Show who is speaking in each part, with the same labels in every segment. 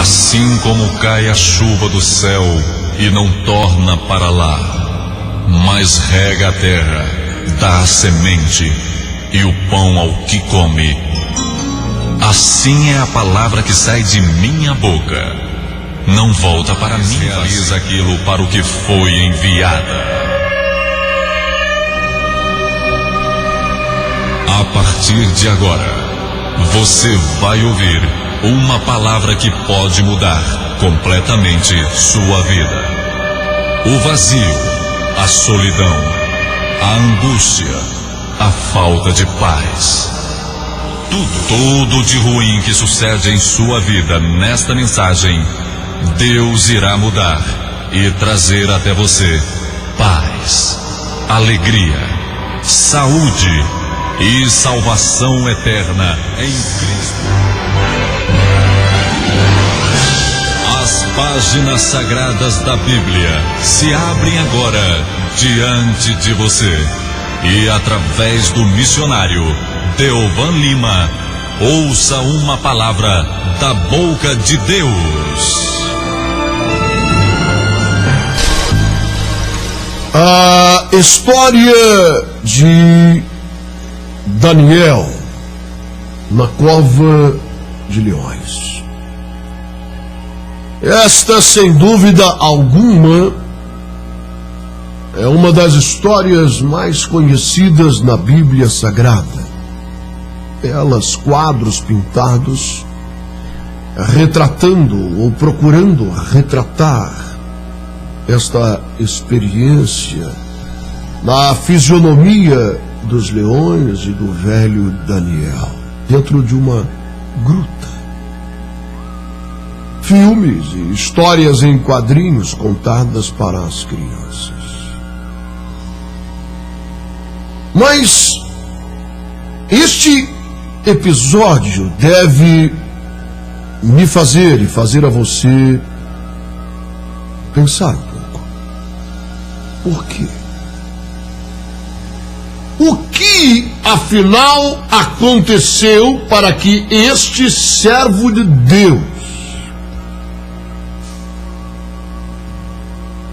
Speaker 1: Assim como cai a chuva do céu e não torna para lá, mas rega a terra, dá a semente e o pão ao que come, assim é a palavra que sai de minha boca. Não volta para mim, realiza aquilo para o que foi enviada. A partir de agora, você vai ouvir uma palavra que pode mudar completamente sua vida. O vazio, a solidão, a angústia, a falta de paz. Tudo de ruim que sucede em sua vida nesta mensagem, Deus irá mudar e trazer até você paz, alegria, saúde e salvação eterna em Cristo. As páginas sagradas da Bíblia se abrem agora diante de você e através do missionário Deovan Lima, ouça uma palavra da boca de Deus.
Speaker 2: A história de Daniel na cova de leões. Esta, sem dúvida alguma, é uma das histórias mais conhecidas na Bíblia Sagrada. Elas, quadros pintados, retratando ou procurando retratar esta experiência na fisionomia dos leões e do velho Daniel, dentro de uma gruta. Filmes e histórias em quadrinhos contadas para as crianças. Mas este episódio deve me fazer e fazer a você pensar um pouco. Por quê? O que, afinal, aconteceu para que este servo de Deus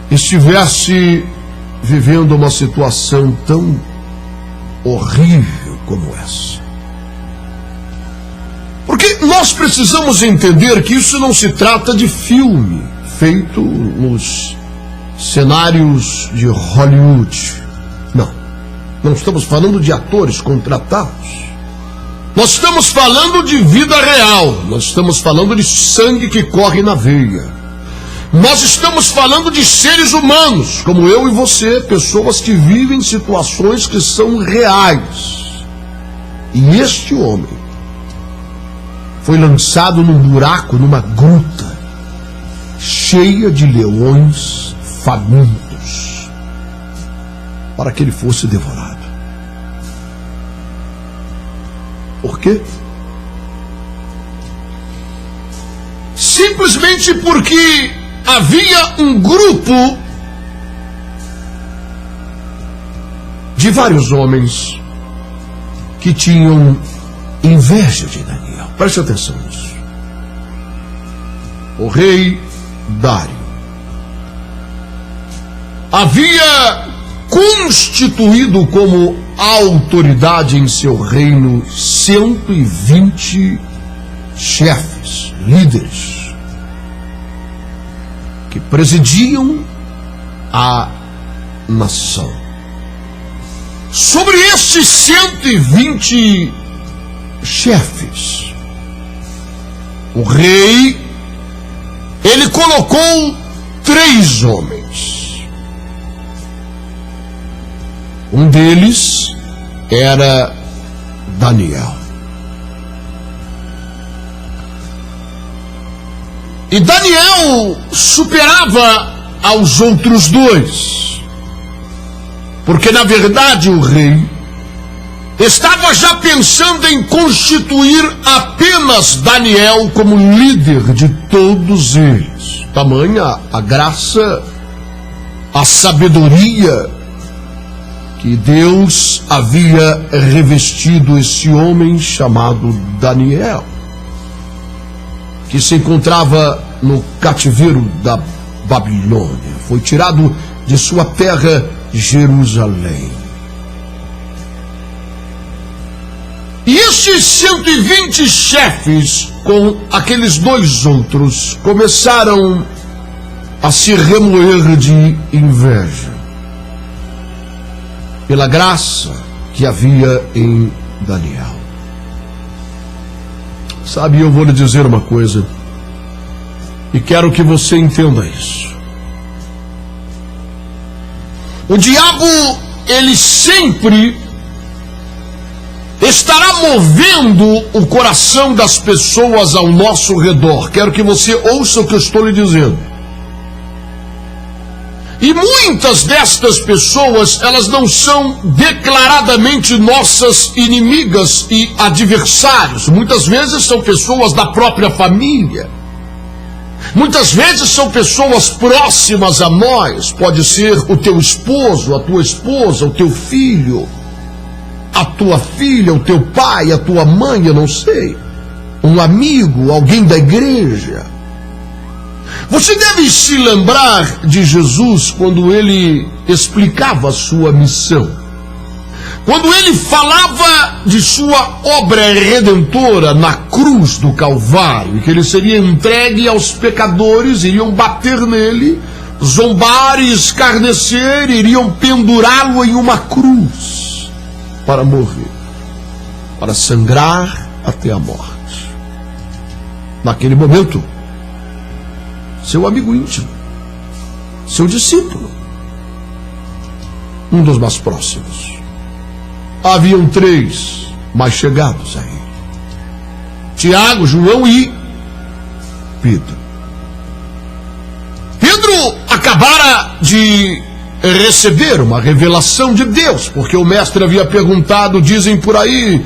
Speaker 2: estivesse vivendo uma situação tão horrível como essa? Porque nós precisamos entender que isso não se trata de filme feito nos cenários de Hollywood. Não estamos falando de atores contratados. Nós estamos falando de vida real. Nós estamos falando de sangue que corre na veia. Nós estamos falando de seres humanos, como eu e você, pessoas que vivem situações que são reais. E este homem foi lançado num buraco, numa gruta, cheia de leões famintos, para que ele fosse devorado. Por quê? Simplesmente porque havia um grupo de vários homens que tinham inveja de Daniel. Preste atenção nisso. O rei Dário havia constituído como autoridade em seu reino 120 chefes, líderes, que presidiam a nação. Sobre esses 120 chefes, o rei, ele colocou 3 homens. Um deles era Daniel. E Daniel superava aos outros 2, porque na verdade o rei estava já pensando em constituir apenas Daniel como líder de todos eles. Tamanha a graça, a sabedoria que Deus havia revestido esse homem chamado Daniel. que se encontrava no cativeiro da Babilônia. Foi tirado de sua terra, Jerusalém. E estes 120 chefes, com aqueles dois outros, começaram a se remoer de inveja pela graça que havia em Daniel. Sabe, eu vou lhe dizer uma coisa, e quero que você entenda isso. O diabo, ele sempre estará movendo o coração das pessoas ao nosso redor. Quero que você ouça o que eu estou lhe dizendo. E muitas destas pessoas, elas não são declaradamente nossas inimigas e adversários. Muitas vezes são pessoas da própria família. Muitas vezes são pessoas próximas a nós. Pode ser o teu esposo, a tua esposa, o teu filho, a tua filha, o teu pai, a tua mãe, eu não sei. Um amigo, alguém da igreja. Você deve se lembrar de Jesus quando ele explicava a sua missão. Quando ele falava de sua obra redentora na cruz do Calvário, que ele seria entregue aos pecadores, iriam bater nele, zombar e escarnecer, iriam pendurá-lo em uma cruz para morrer, para sangrar até a morte. Naquele momento, seu amigo íntimo, seu discípulo, um dos mais próximos, haviam 3 mais chegados a ele: Tiago, João e Pedro. Pedro acabara de receber uma revelação de Deus, porque o mestre havia perguntado, dizem por aí,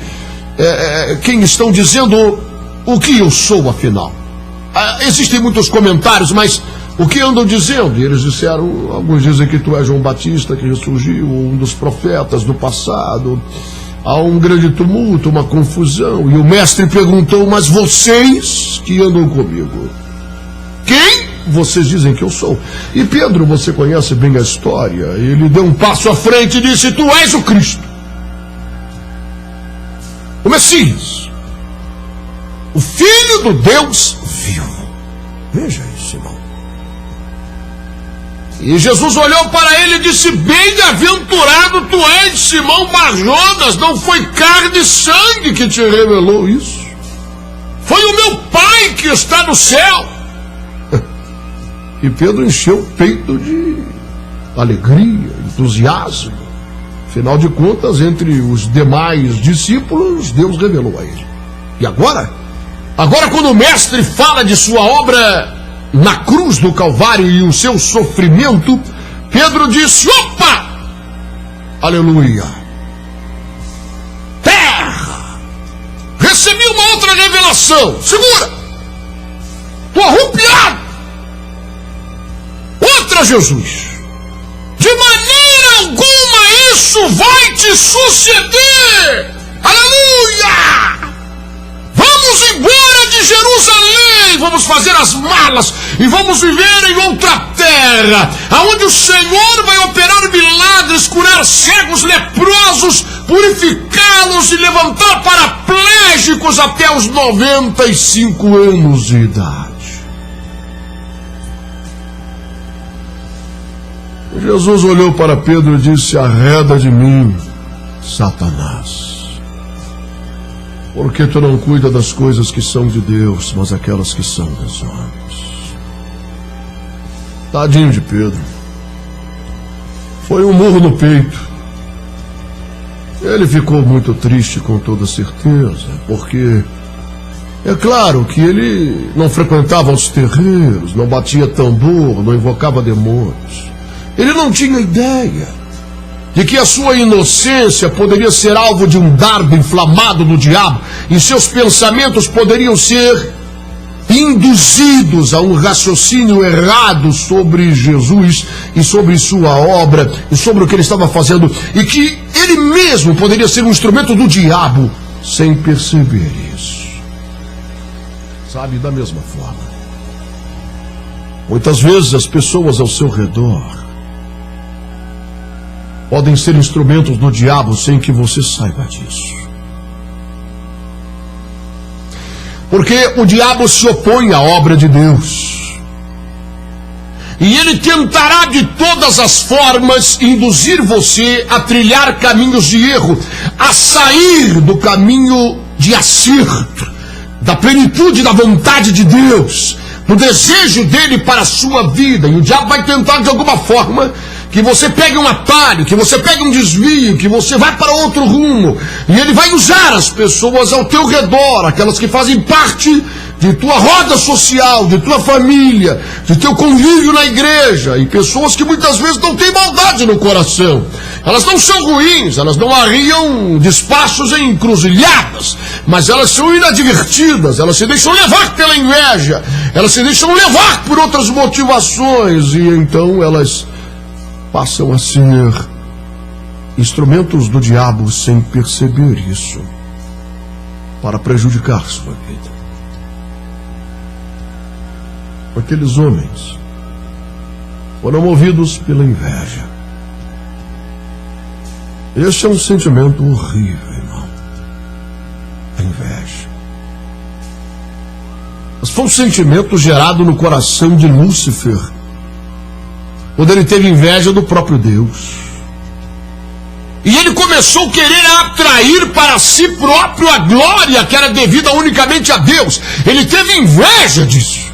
Speaker 2: quem estão dizendo o que eu sou afinal? Existem muitos comentários, mas o que andam dizendo? E eles disseram, alguns dizem que tu és João Batista que ressurgiu, um dos profetas do passado. Há um grande tumulto, uma confusão. E o mestre perguntou, mas vocês que andam comigo, quem vocês dizem que eu sou? E Pedro, você conhece bem a história, ele deu um passo à frente e disse, tu és o Cristo, o Messias, o Filho do Deus vivo. Veja isso, irmão. E Jesus olhou para ele e disse, bem-aventurado tu és, Simão Bar-Jonas, não foi carne e sangue que te revelou isso, foi o meu Pai que está no céu. E Pedro encheu o peito de alegria, entusiasmo. Afinal de contas, entre os demais discípulos, Deus revelou a ele. E agora quando o mestre fala de sua obra na cruz do Calvário e o seu sofrimento, Pedro disse, opa, aleluia, terra, recebi uma outra revelação, segura, estou arrupiado, outra, Jesus, de maneira alguma isso vai te suceder, aleluia. Vamos embora de Jerusalém, vamos fazer as malas e vamos viver em outra terra, aonde o Senhor vai operar milagres, curar cegos, leprosos, purificá-los e levantar paraplégicos até os 95 anos de idade. Jesus olhou para Pedro e disse, arreda de mim, Satanás. Porque tu não cuida das coisas que são de Deus, mas aquelas que são dos homens. Tadinho de Pedro. Foi um murro no peito. Ele ficou muito triste, com toda certeza, porque é claro que ele não frequentava os terreiros, não batia tambor, não invocava demônios. Ele não tinha ideia de que a sua inocência poderia ser alvo de um dardo inflamado do diabo, e seus pensamentos poderiam ser induzidos a um raciocínio errado sobre Jesus e sobre sua obra e sobre o que ele estava fazendo, e que ele mesmo poderia ser um instrumento do diabo sem perceber isso. Sabe, da mesma forma, muitas vezes as pessoas ao seu redor podem ser instrumentos do diabo sem que você saiba disso. Porque o diabo se opõe à obra de Deus. E ele tentará de todas as formas induzir você a trilhar caminhos de erro, a sair do caminho de acerto, da plenitude da vontade de Deus, do desejo dele para a sua vida. E o diabo vai tentar de alguma forma que você pegue um atalho, que você pegue um desvio, que você vá para outro rumo. E ele vai usar as pessoas ao teu redor, aquelas que fazem parte de tua roda social, de tua família, de teu convívio na igreja, e pessoas que muitas vezes não têm maldade no coração. Elas não são ruins, elas não arriam despachos em encruzilhadas, mas elas são inadvertidas, elas se deixam levar pela inveja, elas se deixam levar por outras motivações, e então elas passam a ser instrumentos do diabo sem perceber isso, para prejudicar sua vida. Aqueles homens foram movidos pela inveja. Este é um sentimento horrível, irmão. A inveja. Mas foi um sentimento gerado no coração de Lúcifer, quando ele teve inveja do próprio Deus. E ele começou a querer atrair para si próprio a glória que era devida unicamente a Deus. Ele teve inveja disso.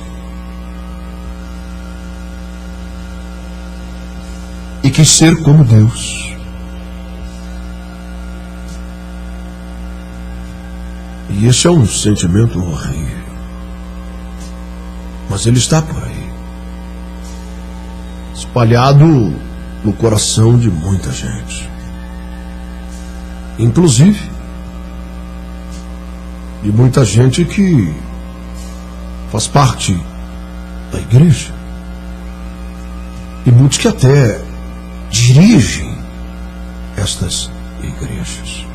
Speaker 2: E quis ser como Deus. E esse é um sentimento horrível. Mas ele está por aí, espalhado no coração de muita gente, inclusive de muita gente que faz parte da igreja, e muitos que até dirigem estas igrejas.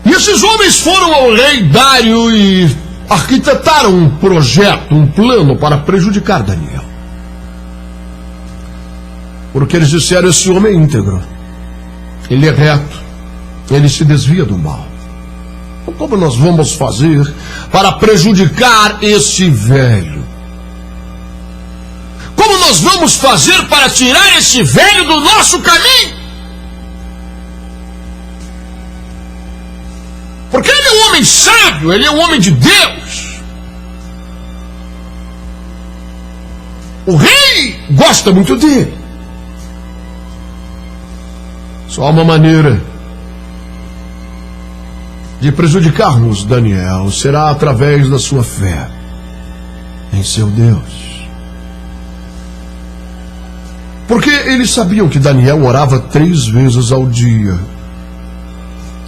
Speaker 2: E esses homens foram ao rei Dário e arquitetaram um projeto, um plano para prejudicar Daniel. Porque eles disseram: esse homem é íntegro, ele é reto, ele se desvia do mal. Então, como nós vamos fazer para prejudicar esse velho? Como nós vamos fazer para tirar esse velho do nosso caminho? Porque ele é um homem sábio, ele é um homem de Deus. O rei gosta muito dele. Só há uma maneira de prejudicarmos Daniel, será através da sua fé em seu Deus. Porque eles sabiam que Daniel orava 3 vezes ao dia,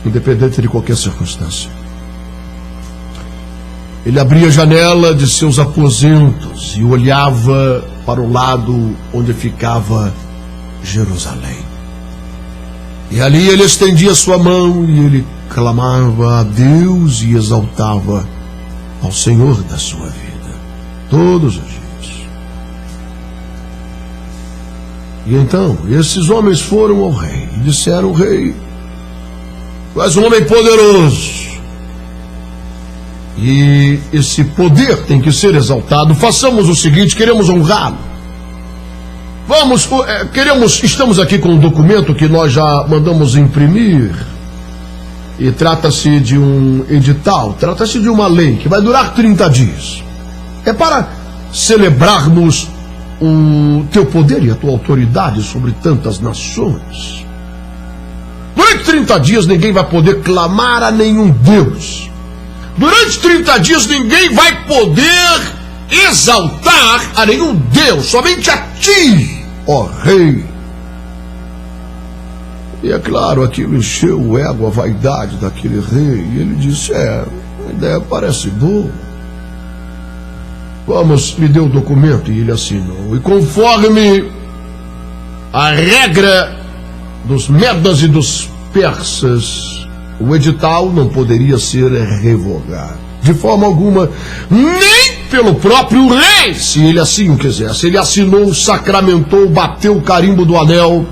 Speaker 2: independente de qualquer circunstância. Ele abria a janela de seus aposentos e olhava para o lado onde ficava Jerusalém. E ali ele estendia sua mão e ele clamava a Deus e exaltava ao Senhor da sua vida, todos os dias. E então, esses homens foram ao rei e disseram: rei, tu és um homem poderoso, e esse poder tem que ser exaltado. Façamos o seguinte, queremos honrá-lo. Estamos aqui com um documento que nós já mandamos imprimir, e trata-se de um edital, trata-se de uma lei que vai durar 30 dias. É para celebrarmos o teu poder e a tua autoridade sobre tantas nações. Durante 30 dias ninguém vai poder clamar a nenhum Deus. Durante 30 dias ninguém vai poder exaltar a nenhum Deus, somente a ti, ó rei. E é claro, aquilo encheu o ego, a vaidade daquele rei, e ele disse: a ideia parece boa. Vamos, me deu o documento, e ele assinou. E conforme a regra dos medas e dos persas, O edital não poderia ser revogado de forma alguma, nem pelo próprio rei, se ele assim o quisesse. Ele assinou, sacramentou, bateu o carimbo do anel,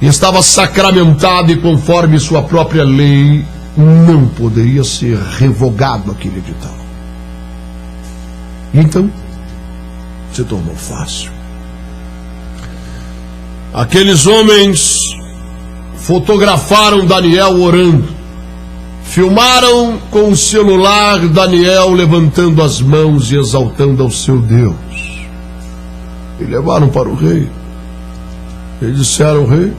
Speaker 2: e estava sacramentado, e conforme sua própria lei, não poderia ser revogado aquele edital. Então, se tornou fácil. Aqueles homens fotografaram Daniel orando. Filmaram com o celular Daniel levantando as mãos e exaltando ao seu Deus. E levaram para o rei. E disseram: rei,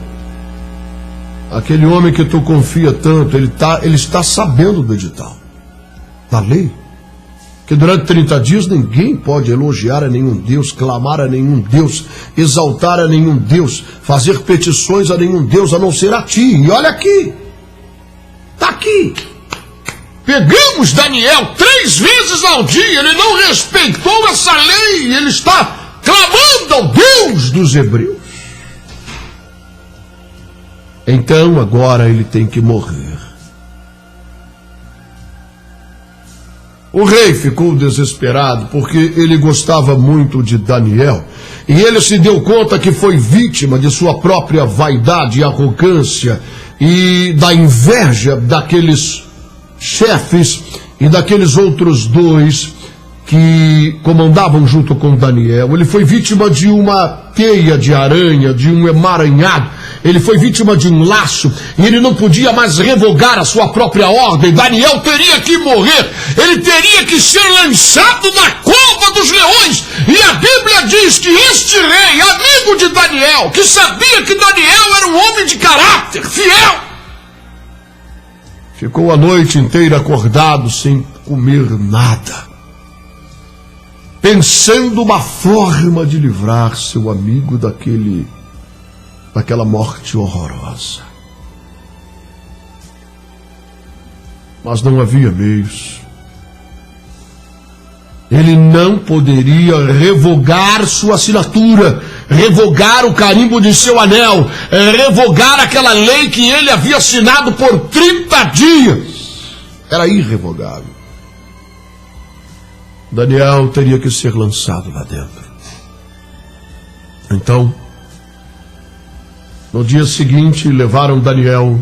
Speaker 2: aquele homem que tu confia tanto, ele está sabendo do edital, da lei, que durante 30 dias ninguém pode elogiar a nenhum Deus, clamar a nenhum Deus, exaltar a nenhum Deus, fazer petições a nenhum Deus, a não ser a ti. E olha aqui, está aqui. Pegamos Daniel 3 vezes ao dia, ele não respeitou essa lei, ele está clamando ao Deus dos hebreus. Então agora ele tem que morrer. O rei ficou desesperado porque ele gostava muito de Daniel, e ele se deu conta que foi vítima de sua própria vaidade e arrogância e da inveja daqueles chefes e daqueles outros 2 que comandavam junto com Daniel. Ele foi vítima de uma teia de aranha, de um emaranhado. Ele foi vítima de um laço, e ele não podia mais revogar a sua própria ordem. Daniel teria que morrer, ele teria que ser lançado na cova dos leões. E a Bíblia diz que este rei, amigo de Daniel, que sabia que Daniel era um homem de caráter, fiel, ficou a noite inteira acordado sem comer nada, pensando uma forma de livrar seu amigo daquela morte horrorosa. Mas não havia meios. Ele não poderia revogar sua assinatura, revogar o carimbo de seu anel, revogar aquela lei que ele havia assinado por 30 dias. Era irrevogável. Daniel teria que ser lançado lá dentro. Então, no dia seguinte, levaram Daniel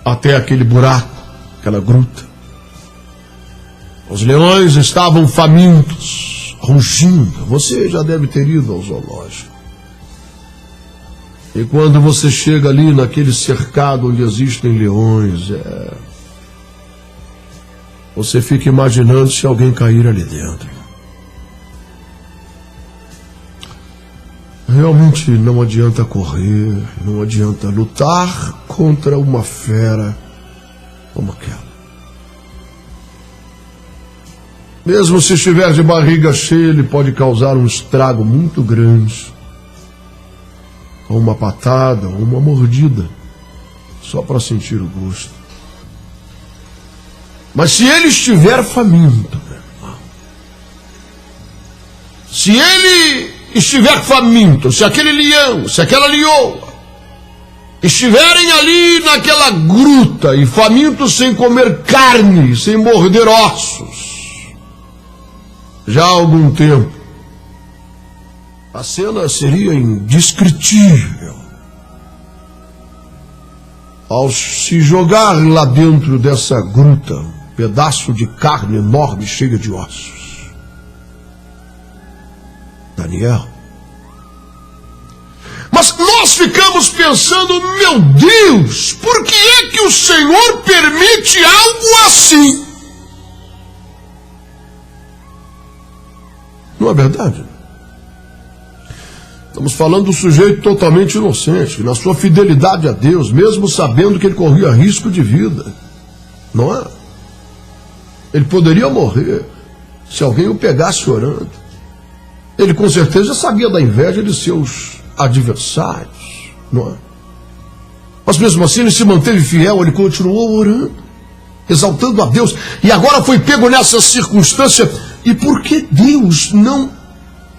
Speaker 2: até aquele buraco, aquela gruta. Os leões estavam famintos, rugindo. Você já deve ter ido ao zoológico. E quando você chega ali naquele cercado onde existem leões, você fica imaginando se alguém cair ali dentro. Realmente não adianta correr, não adianta lutar contra uma fera como aquela. Mesmo se estiver de barriga cheia, ele pode causar um estrago muito grande, com uma patada ou uma mordida, só para sentir o gosto. Mas se ele estiver faminto, meu irmão, se ele estiver faminto, se aquele leão, se aquela leoa estiverem ali naquela gruta e famintos sem comer carne, sem morder ossos, já há algum tempo, a cena seria indescritível. Ao se jogar lá dentro dessa gruta, um pedaço de carne enorme cheia de ossos, Daniel. Mas nós ficamos pensando, meu Deus, por que é que o Senhor permite algo assim? Não é verdade? Estamos falando do sujeito totalmente inocente, na sua fidelidade a Deus, mesmo sabendo que ele corria risco de vida. Não é? Ele poderia morrer se alguém o pegasse orando. Ele com certeza sabia da inveja de seus adversários, não é? Mas mesmo assim ele se manteve fiel, ele continuou orando, exaltando a Deus, e agora foi pego nessa circunstância. E por que Deus não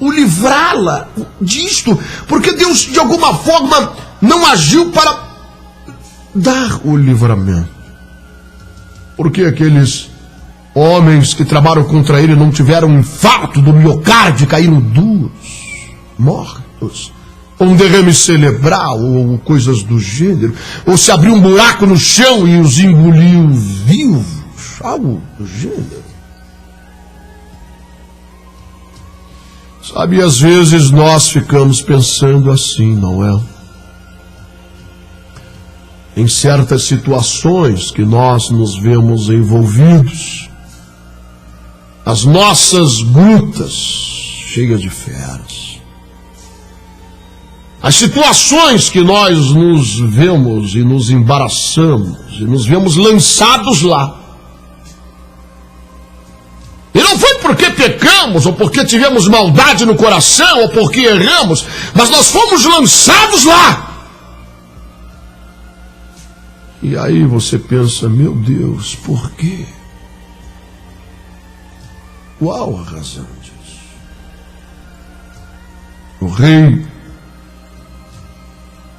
Speaker 2: o livrá-la disto? Porque Deus de alguma forma não agiu para dar o livramento. Porque aqueles homens que trabalham contra ele não tiveram um infarto do miocárdio e caíram duros, mortos, ou um derrame cerebral, ou coisas do gênero, ou se abriu um buraco no chão e os engoliu vivos, algo do gênero. Sabe, às vezes nós ficamos pensando assim, não é? Em certas situações que nós nos vemos envolvidos, as nossas grutas cheias de feras, as situações que nós nos vemos e nos embaraçamos e nos vemos lançados lá. E não foi porque pecamos, ou porque tivemos maldade no coração, ou porque erramos, mas nós fomos lançados lá. E aí você pensa, meu Deus, por quê? Qual a razão disso? O rei,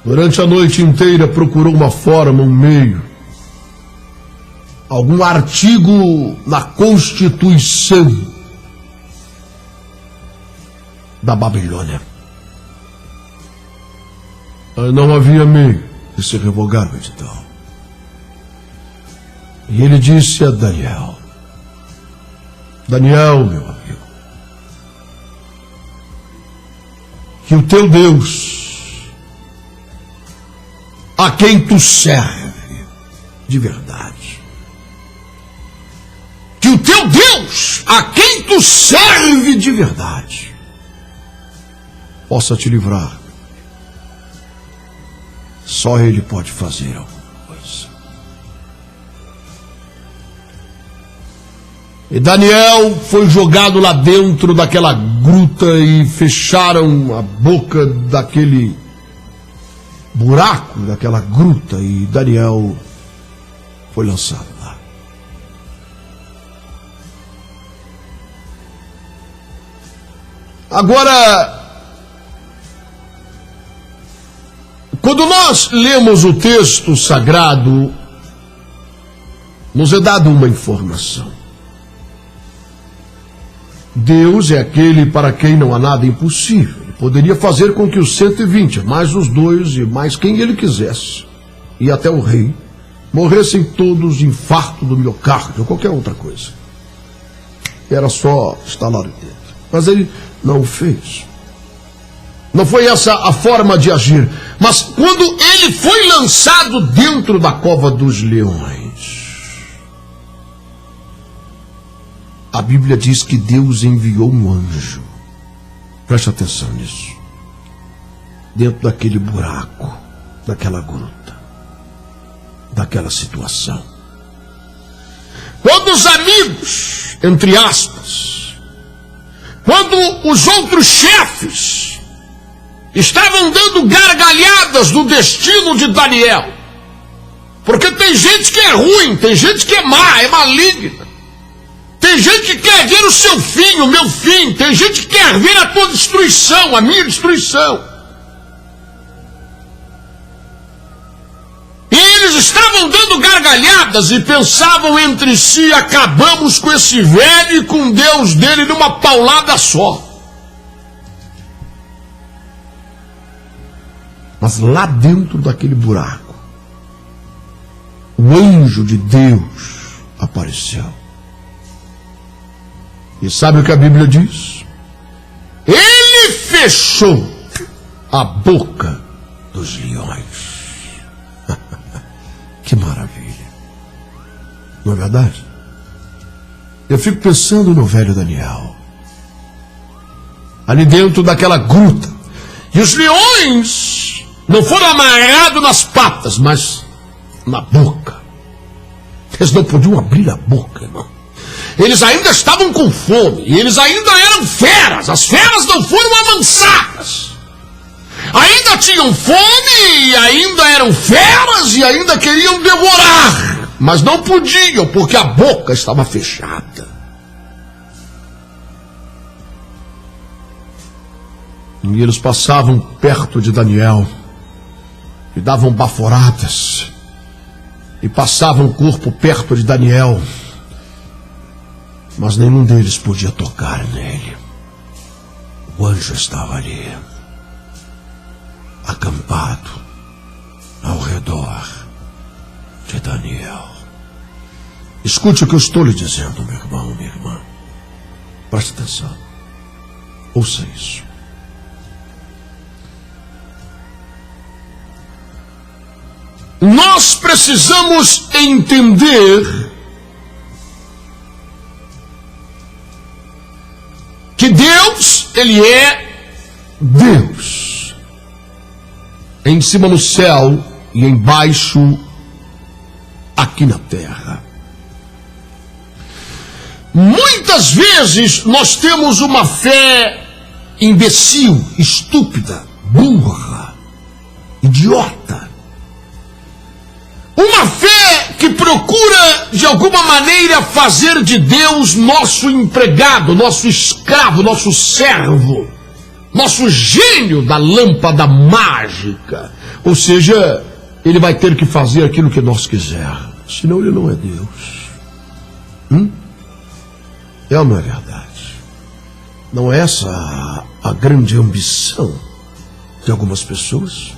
Speaker 2: durante a noite inteira, procurou uma forma, um meio, algum artigo na Constituição da Babilônia. Não havia meio de se revogar o edital. E ele disse a Daniel, Daniel, meu amigo, que o teu Deus, a quem tu serve de verdade, que o teu Deus, a quem tu serve de verdade, possa te livrar. Só Ele pode fazer alguma coisa. E Daniel foi jogado lá dentro daquela gruta e fecharam a boca daquele buraco, daquela gruta, e Daniel foi lançado lá. Agora, quando nós lemos o texto sagrado, nos é dada uma informação. Deus é aquele para quem não há nada impossível. Ele poderia fazer com que os 120, mais os 2 e mais quem ele quisesse, e até o rei, morressem todos de infarto do miocárdio ou qualquer outra coisa. Era só estalar o dedo. Mas ele não o fez. Não foi essa a forma de agir. Mas quando ele foi lançado dentro da cova dos leões, a Bíblia diz que Deus enviou um anjo. Preste atenção nisso. Dentro daquele buraco, daquela gruta, daquela situação. Quando os amigos, entre aspas, quando os outros chefes estavam dando gargalhadas do destino de Daniel, porque tem gente que é ruim, tem gente que é má, é maligna. Tem gente que quer ver o seu fim, o meu fim. Tem gente que quer ver a tua destruição, a minha destruição. E eles estavam dando gargalhadas e pensavam entre si, acabamos com esse velho e com Deus dele numa paulada só. Mas lá dentro daquele buraco, o anjo de Deus apareceu. E sabe o que a Bíblia diz? Ele fechou a boca dos leões. Que maravilha. Não é verdade? Eu fico pensando no velho Daniel. Ali dentro daquela gruta. E os leões não foram amarrados nas patas, mas na boca. Eles não podiam abrir a boca, irmão. Eles ainda estavam com fome, e eles ainda eram feras. As feras não foram avançadas. Ainda tinham fome, e ainda eram feras, e ainda queriam devorar. Mas não podiam, porque a boca estava fechada. E eles passavam perto de Daniel, e davam baforadas, e passavam o corpo perto de Daniel, mas nenhum deles podia tocar nele. O anjo estava ali, acampado ao redor de Daniel. Escute o que eu estou lhe dizendo, meu irmão, minha irmã. Preste atenção. Ouça isso. Nós precisamos entender que Deus, Ele é Deus. Em cima no céu e embaixo aqui na terra. Muitas vezes nós temos uma fé imbecil, estúpida, burra, idiota. Uma fé que procura, de alguma maneira, fazer de Deus nosso empregado, nosso escravo, nosso servo, nosso gênio da lâmpada mágica. Ou seja, ele vai ter que fazer aquilo que nós quisermos, senão ele não é Deus. É ou não é verdade? Não é essa a grande ambição de algumas pessoas?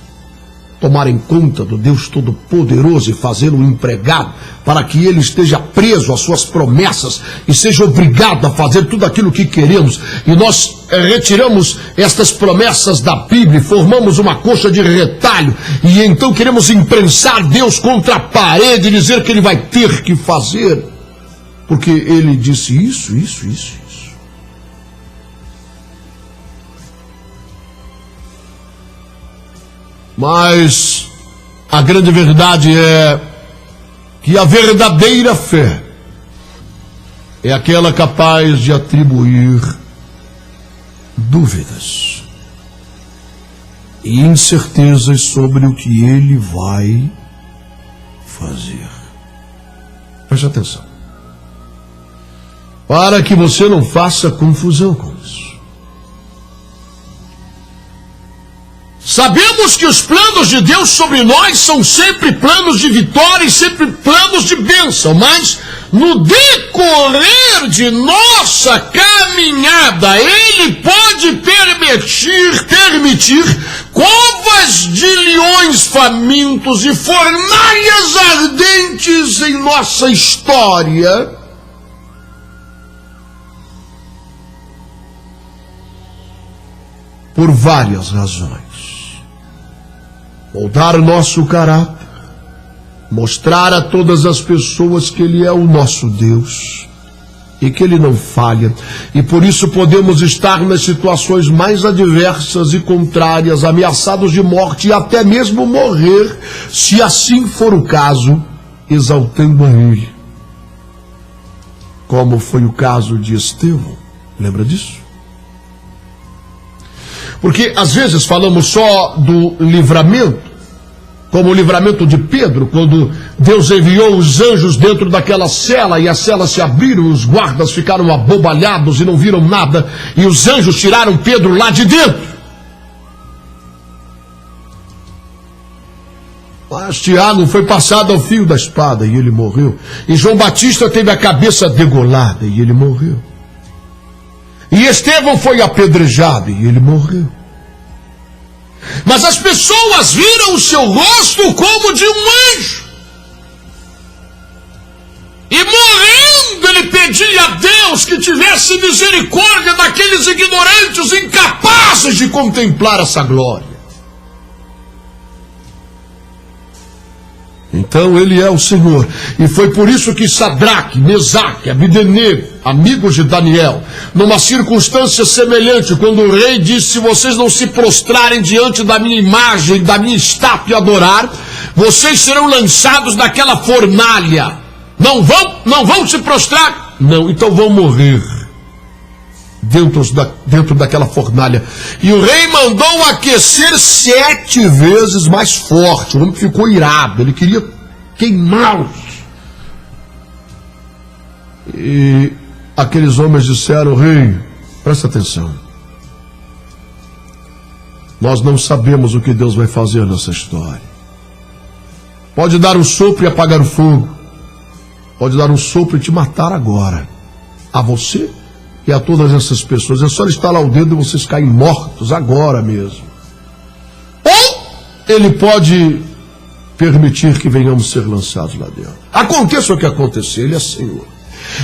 Speaker 2: Tomarem conta do Deus Todo-Poderoso e fazê-lo um empregado para que ele esteja preso às suas promessas e seja obrigado a fazer tudo aquilo que queremos. E nós retiramos estas promessas da Bíblia e formamos uma coxa de retalho e então queremos imprensar Deus contra a parede e dizer que ele vai ter que fazer, porque ele disse isso. Mas a grande verdade é que a verdadeira fé é aquela capaz de atribuir dúvidas e incertezas sobre o que ele vai fazer. Preste atenção, para que você não faça confusão com isso. Sabemos que os planos de Deus sobre nós são sempre planos de vitória e sempre planos de bênção, mas no decorrer de nossa caminhada, Ele pode permitir covas de leões famintos e fornalhas ardentes em nossa história, por várias razões. Moldar o nosso caráter, mostrar a todas as pessoas que Ele é o nosso Deus e que Ele não falha. E por isso podemos estar nas situações mais adversas e contrárias, ameaçados de morte e até mesmo morrer, se assim for o caso, exaltando a Ele. Como foi o caso de Estevão. Lembra disso? Porque às vezes falamos só do livramento, como o livramento de Pedro, quando Deus enviou os anjos dentro daquela cela e as celas se abriram, os guardas ficaram abobalhados e não viram nada, e os anjos tiraram Pedro lá de dentro. Mas Tiago foi passado ao fio da espada e ele morreu. E João Batista teve a cabeça degolada e ele morreu. E Estevão foi apedrejado e ele morreu. Mas as pessoas viram o seu rosto como de um anjo. E morrendo, ele pedia a Deus que tivesse misericórdia daqueles ignorantes, incapazes de contemplar essa glória. Então ele é o Senhor. E foi por isso que Sadraque, Mesaque, Abdenego, amigos de Daniel, numa circunstância semelhante, quando o rei disse: se vocês não se prostrarem diante da minha imagem, da minha estátua e adorar, vocês serão lançados naquela fornalha. Não vão se prostrar? Não, então vão morrer dentro daquela fornalha. E o rei mandou aquecer 7 vezes mais forte. O homem ficou irado, ele queria queimá-los. E aqueles homens disseram: rei, presta atenção, nós não sabemos o que Deus vai fazer nessa história. Pode dar um sopro e apagar o fogo. Pode dar um sopro e te matar agora. A você e a todas essas pessoas. É só ele estalar o dedo e vocês caem mortos agora mesmo. Ou ele pode permitir que venhamos ser lançados lá dentro. Aconteça o que acontecer, ele é Senhor.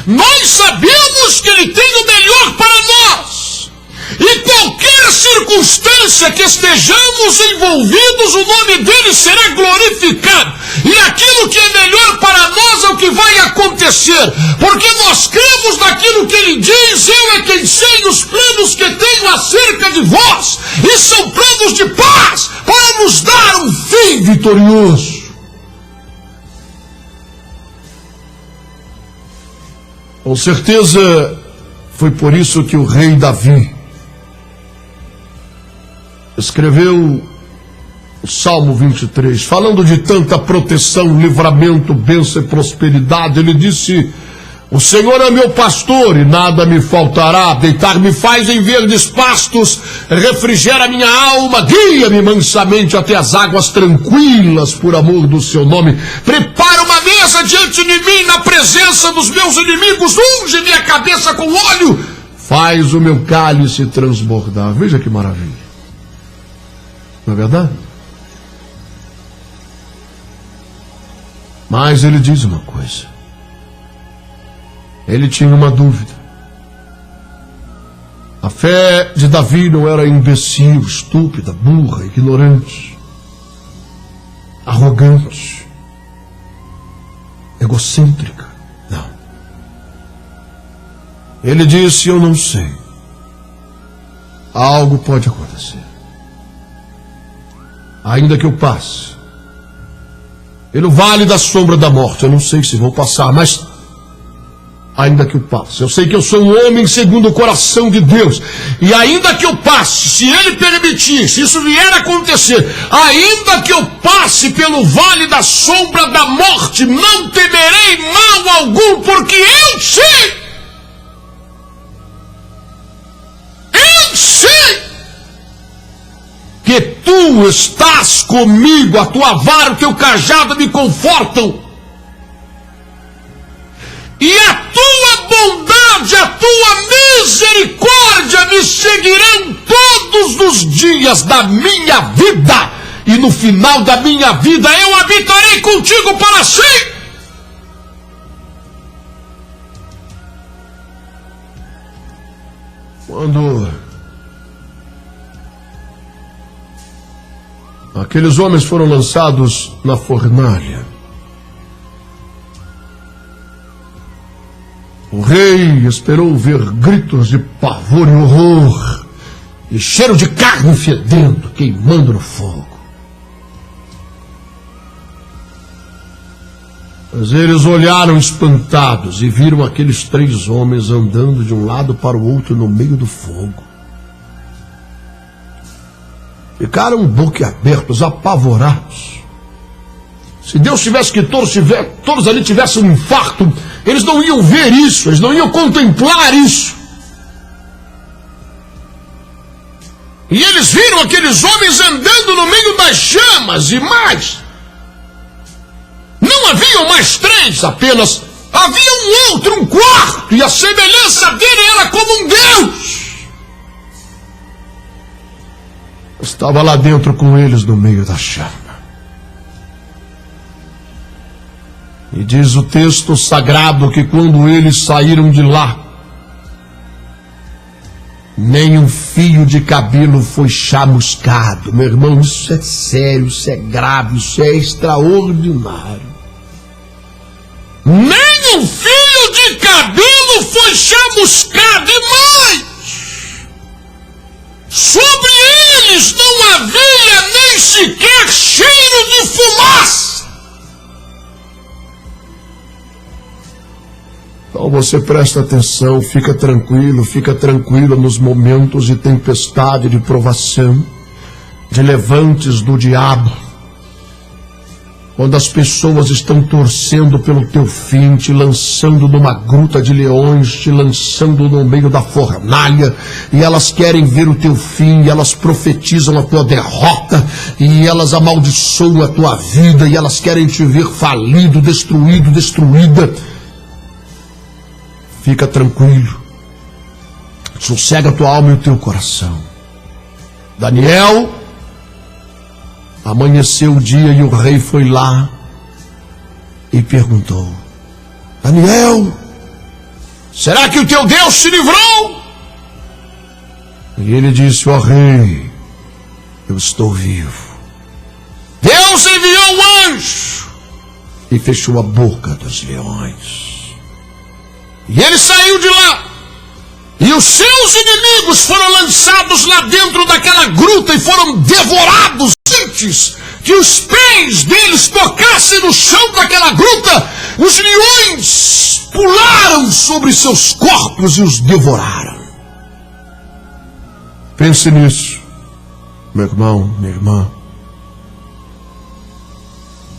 Speaker 2: Nós sabemos que ele tem o melhor para nós. E qualquer circunstância que estejamos envolvidos, o nome dele será glorificado. E aquilo que é melhor para nós é o que vai acontecer. Porque nós cremos naquilo que ele diz: eu é quem sei os planos que tenho acerca de vós. E são planos de paz, para nos dar um fim vitorioso. Com certeza foi por isso que o rei Davi escreveu o Salmo 23, falando de tanta proteção, livramento, bênção e prosperidade. Ele disse: o Senhor é meu pastor e nada me faltará. Deitar-me faz em verdes pastos, refrigera minha alma, guia-me mansamente até as águas tranquilas, por amor do seu nome. Prepara uma mesa diante de mim, na presença dos meus inimigos. Unge minha cabeça com óleo, faz o meu cálice transbordar. Veja que maravilha, não é verdade? Mas ele diz uma coisa. Ele tinha uma dúvida. A fé de Davi não era imbecil, estúpida, burra, ignorante, arrogante, egocêntrica. Não. Ele disse: eu não sei. Algo pode acontecer. Ainda que eu passe pelo vale da sombra da morte, eu não sei se vou passar, mas ainda que eu passe, eu sei que eu sou um homem segundo o coração de Deus. E ainda que eu passe, se ele permitir, se isso vier a acontecer, ainda que eu passe pelo vale da sombra da morte, não temerei mal algum, porque eu sei que tu estás comigo, a tua vara, o teu cajado me confortam. E a tua bondade, a tua misericórdia me seguirão todos os dias da minha vida. E no final da minha vida eu habitarei contigo para sempre. Quando aqueles homens foram lançados na fornalha, o rei esperou ver gritos de pavor e horror, e cheiro de carne fedendo, queimando no fogo. Mas eles olharam espantados e viram aqueles 3 homens andando de um lado para o outro no meio do fogo. Ficaram boquiabertos, apavorados. Se Deus tivesse que todos ali tivessem um infarto, eles não iam ver isso, eles não iam contemplar isso. E eles viram aqueles homens andando no meio das chamas, e mais, não haviam mais 3 apenas, havia um outro, um quarto, e a semelhança dele era como um Deus. Estava lá dentro com eles no meio da chama. E diz o texto sagrado que quando eles saíram de lá, nem um fio de cabelo foi chamuscado. Meu irmão, isso é sério, isso é grave, isso é extraordinário. Nem um fio de cabelo foi chamuscado, e mais, sobre eles não havia nem sequer cheiro de fumaça. Então você presta atenção, fica tranquila nos momentos de tempestade, de provação, de levantes do diabo. quando as pessoas estão torcendo pelo teu fim, te lançando numa gruta de leões, te lançando no meio da fornalha, e elas querem ver o teu fim, e elas profetizam a tua derrota, e elas amaldiçoam a tua vida, e elas querem te ver falido, destruído, destruída. Fica tranquilo, sossega a tua alma e o teu coração. Daniel, amanheceu o dia e o rei foi lá e perguntou: Daniel, será que o teu Deus se livrou? E ele disse: ó rei, eu estou vivo. Deus enviou um anjo e fechou a boca dos leões. E ele saiu de lá. E os seus inimigos foram lançados lá dentro daquela gruta e foram devorados antes que os pés deles tocassem no chão daquela gruta. Os leões pularam sobre seus corpos e os devoraram. Pense nisso, meu irmão, minha irmã,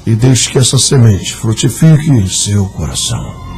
Speaker 2: e deixe que essa semente frutifique em seu coração.